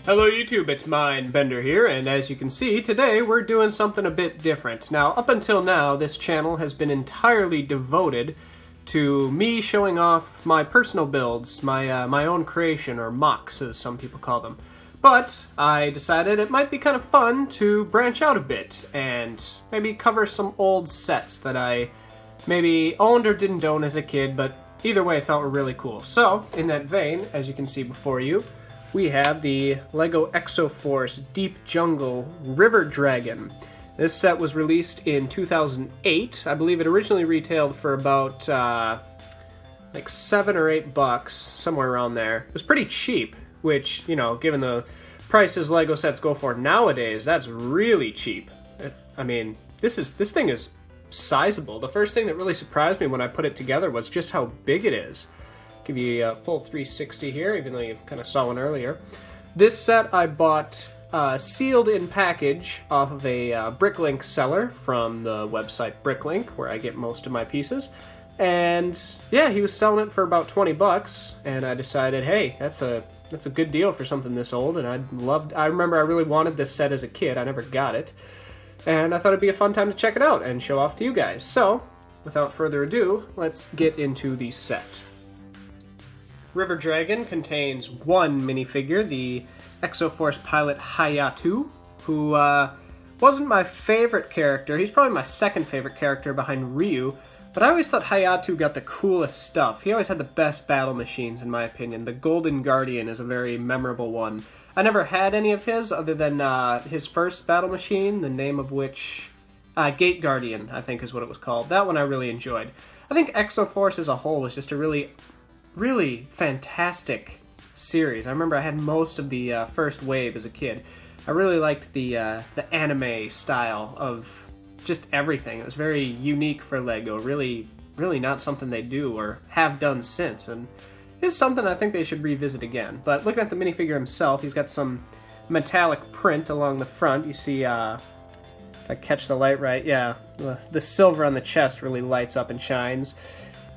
Hello YouTube, it's mine, Bender here, and as you can see, today we're doing something a bit different. Now, up until now, this channel has been entirely devoted to me showing off my personal builds, my own creation, or mocks as some people call them. But I decided it might be kind of fun to branch out a bit, and maybe cover some old sets that I maybe owned or didn't own as a kid, but either way I thought were really cool. So, in that vein, as you can see before you, we have the LEGO Exoforce Deep Jungle River Dragon. This set was released in 2008. I believe it originally retailed for about like $7 or $8, somewhere around there. It was pretty cheap, which, you know, given the prices LEGO sets go for nowadays, that's really cheap. I mean, this thing is sizable. The first thing that really surprised me when I put it together was just how big it is. Give you a full 360 here, even though you kind of saw one earlier. This set I bought sealed in package off of a Bricklink seller from the website Bricklink, where I get most of my pieces. And yeah, he was selling it for about 20 bucks, and I decided, hey, that's a good deal for something this old. And I remember I really wanted this set as a kid. I never got it, and I thought it'd be a fun time to check it out and show off to you guys. So, without further ado, let's get into the set. River Dragon contains one minifigure, the Exoforce pilot Hayatu, who wasn't my favorite character. He's probably my second favorite character behind Ryu, but I always thought Hayatu got the coolest stuff. He always had the best battle machines, in my opinion. The Golden Guardian is a very memorable one. I never had any of his other than his first battle machine, the name of which... Gate Guardian, I think is what it was called. That one I really enjoyed. I think Exoforce as a whole was just a really fantastic series. I remember I had most of the first wave as a kid. I really liked the anime style of just everything. It was very unique for LEGO. Really not something they do or have done since, and it's something I think they should revisit again. But looking at the minifigure himself, he's got some metallic print along the front. You see, if I catch the light right, yeah, the silver on the chest really lights up and shines.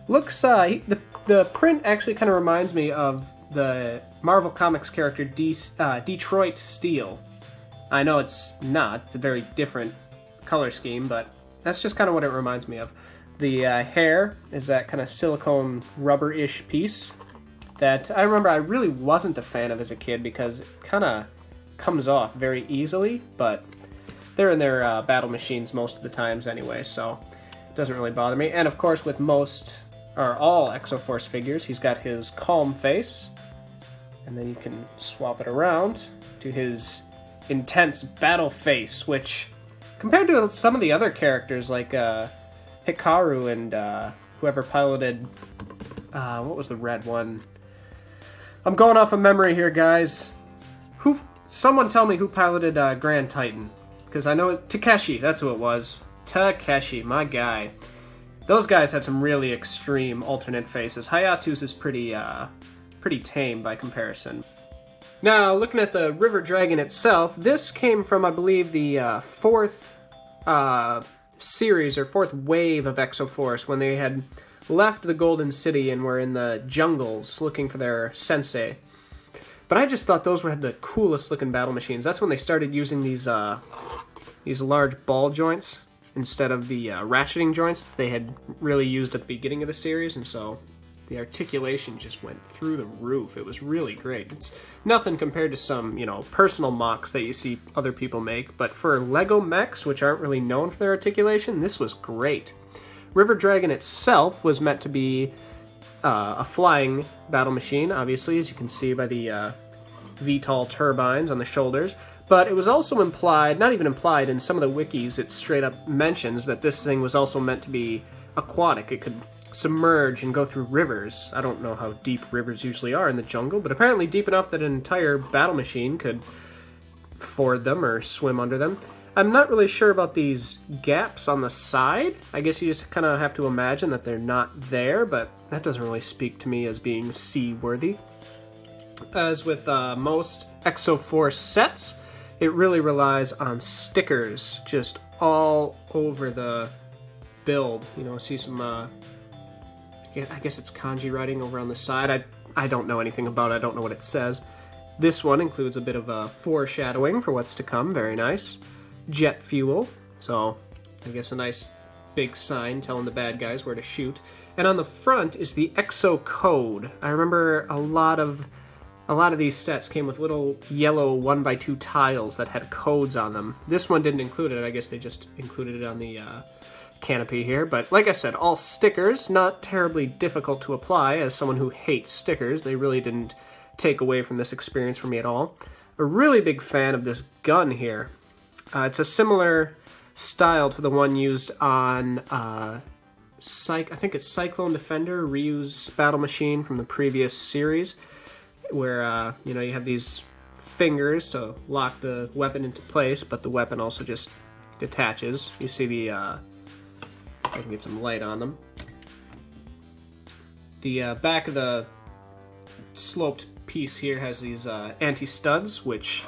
Looks, the print actually kind of reminds me of the Marvel Comics character Detroit Steel. I know it's not, it's a very different color scheme, but that's just kind of what it reminds me of. The hair is that kind of silicone rubber-ish piece that I remember I really wasn't a fan of as a kid because it kind of comes off very easily, but they're in their battle machines most of the times anyway, so it doesn't really bother me. And of course, with most... or all Exoforce figures, he's got his calm face, and then you can swap it around to his intense battle face, which, compared to some of the other characters like Hikaru and whoever piloted, what was the red one? I'm going off of memory here, guys. Someone tell me who piloted Grand Titan, because I know Takeshi, that's who it was. Takeshi, my guy. Those guys had some really extreme alternate faces. Hayatu's is pretty tame by comparison. Now, looking at the River Dragon itself, this came from, I believe, the fourth series or fourth wave of Exoforce when they had left the Golden City and were in the jungles looking for their sensei. But I just thought those were the coolest looking battle machines. That's when they started using these large ball joints instead of the ratcheting joints that they had really used at the beginning of the series, and so the articulation just went through the roof. It was really great. It's nothing compared to some, you know, personal mocks that you see other people make, but for LEGO mechs, which aren't really known for their articulation, this was great. River Dragon itself was meant to be a flying battle machine, obviously, as you can see by the VTOL turbines on the shoulders. But it was also implied, not even implied, in some of the wikis it straight up mentions that this thing was also meant to be aquatic. It could submerge and go through rivers. I don't know how deep rivers usually are in the jungle, but apparently deep enough that an entire battle machine could ford them or swim under them. I'm not really sure about these gaps on the side. I guess you just kind of have to imagine that they're not there, but that doesn't really speak to me as being seaworthy. As with most Exoforce sets, it really relies on stickers just all over the build. You know, see some, I guess it's kanji writing over on the side. I don't know anything about it. I don't know what it says. This one includes a bit of a foreshadowing for what's to come. Very nice. Jet fuel. So I guess a nice big sign telling the bad guys where to shoot. And on the front is the EXO code. I remember a lot of these sets came with little yellow 1x2 tiles that had codes on them. This one didn't include it. I guess they just included it on the canopy here. But like I said, all stickers, not terribly difficult to apply. As someone who hates stickers, they really didn't take away from this experience for me at all. A really big fan of this gun here. It's a similar style to the one used on I think it's Cyclone Defender, Ryu's battle machine from the previous series, where you know, you have these fingers to lock the weapon into place, but the weapon also just detaches. You see the I can get some light on them. The back of the sloped piece here has these anti-studs, which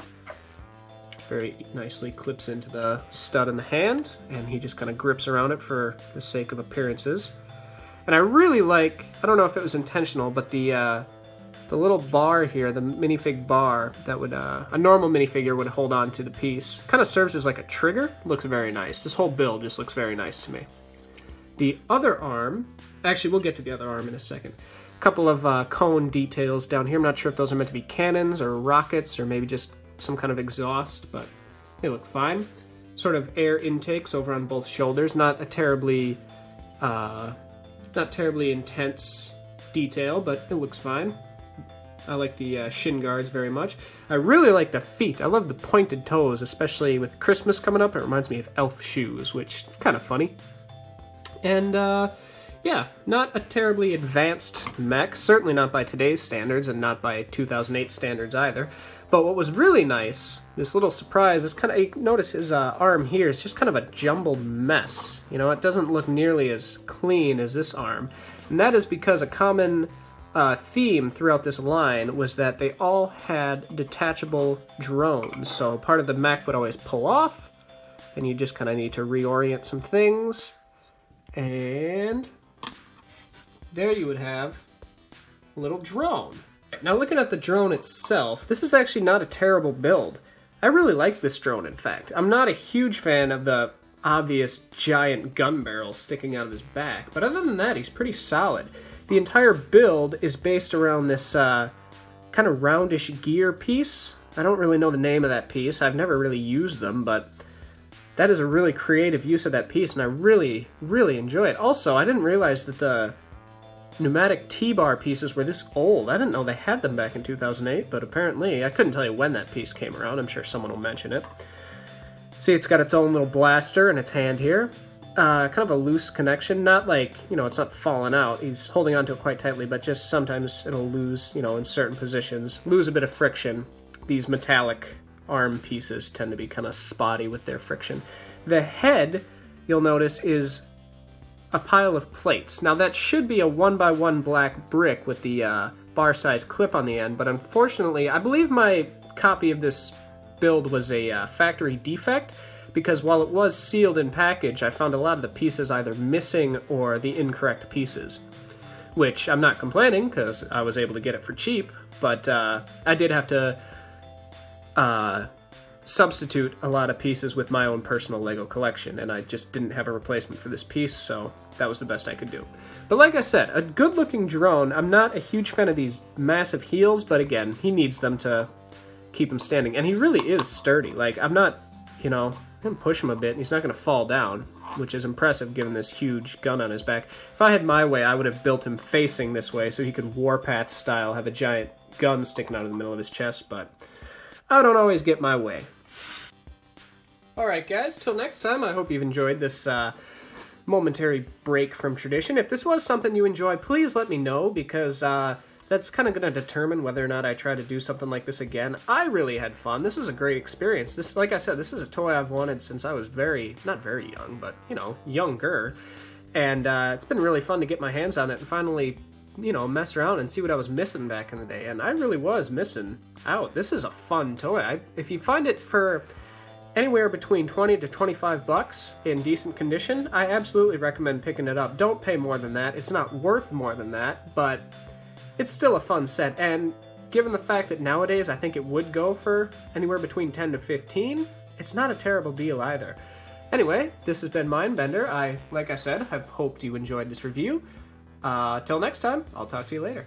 very nicely clips into the stud in the hand, and he just kind of grips around it for the sake of appearances. And I really like, I don't know if it was intentional, but the little bar here, the minifig bar that would a normal minifigure would hold on to the piece, kind of serves as like a trigger. Looks very nice. This whole build just looks very nice to me. The other arm, actually we'll get to the other arm in a second. A couple of cone details down here. I'm not sure if those are meant to be cannons or rockets or maybe just some kind of exhaust, but they look fine. Sort of air intakes over on both shoulders. Not a terribly intense detail, but it looks fine. I like the shin guards very much. I really like the feet. I love the pointed toes, especially with Christmas coming up. It reminds me of elf shoes, which is kind of funny. And yeah, not a terribly advanced mech. Certainly not by today's standards, and not by 2008 standards either. But what was really nice, this little surprise, is kind of, notice his arm here is just kind of a jumbled mess. You know, it doesn't look nearly as clean as this arm. And that is because a common theme throughout this line was that they all had detachable drones. So part of the mech would always pull off, and you just kind of need to reorient some things. And there you would have a little drone. Now looking at the drone itself, this is actually not a terrible build. I really like this drone, in fact. I'm not a huge fan of the obvious giant gun barrel sticking out of his back, but other than that, he's pretty solid. The entire build is based around this kind of roundish gear piece. I don't really know the name of that piece. I've never really used them, but that is a really creative use of that piece, and I really, really enjoy it. Also, I didn't realize that the pneumatic T-bar pieces were this old. I didn't know they had them back in 2008, but apparently, I couldn't tell you when that piece came around. I'm sure someone will mention it. See, it's got its own little blaster in its hand here. Kind of a loose connection, not like, you know, it's not falling out. He's holding onto it quite tightly, but just sometimes it'll lose, you know, in certain positions. Lose a bit of friction. These metallic arm pieces tend to be kind of spotty with their friction. The head, you'll notice, is a pile of plates. Now that should be a 1x1 black brick with the bar-sized clip on the end, but unfortunately, I believe my copy of this build was a factory defect, because while it was sealed in package, I found a lot of the pieces either missing or the incorrect pieces. Which, I'm not complaining, because I was able to get it for cheap, but I did have to substitute a lot of pieces with my own personal Lego collection, and I just didn't have a replacement for this piece, so that was the best I could do. But like I said, a good-looking drone. I'm not a huge fan of these massive heels, but again, he needs them to keep him standing. And he really is sturdy. Like, I'm not, you know, I'm going to push him a bit, and he's not going to fall down, which is impressive given this huge gun on his back. If I had my way, I would have built him facing this way so he could Warpath style have a giant gun sticking out of the middle of his chest, but I don't always get my way. Alright guys, till next time, I hope you've enjoyed this momentary break from tradition. If this was something you enjoy, please let me know, because that's kind of going to determine whether or not I try to do something like this again. I really had fun. This was a great experience. This, like I said, this is a toy I've wanted since I was not very young, but, you know, younger. And it's been really fun to get my hands on it and finally, you know, mess around and see what I was missing back in the day. And I really was missing out. This is a fun toy. If you find it for anywhere between 20 to 25 bucks in decent condition, I absolutely recommend picking it up. Don't pay more than that. It's not worth more than that, but it's still a fun set. And given the fact that nowadays I think it would go for anywhere between 10 to 15, it's not a terrible deal either. Anyway, this has been Mindbender. Like I said, have hoped you enjoyed this review. Till next time, I'll talk to you later.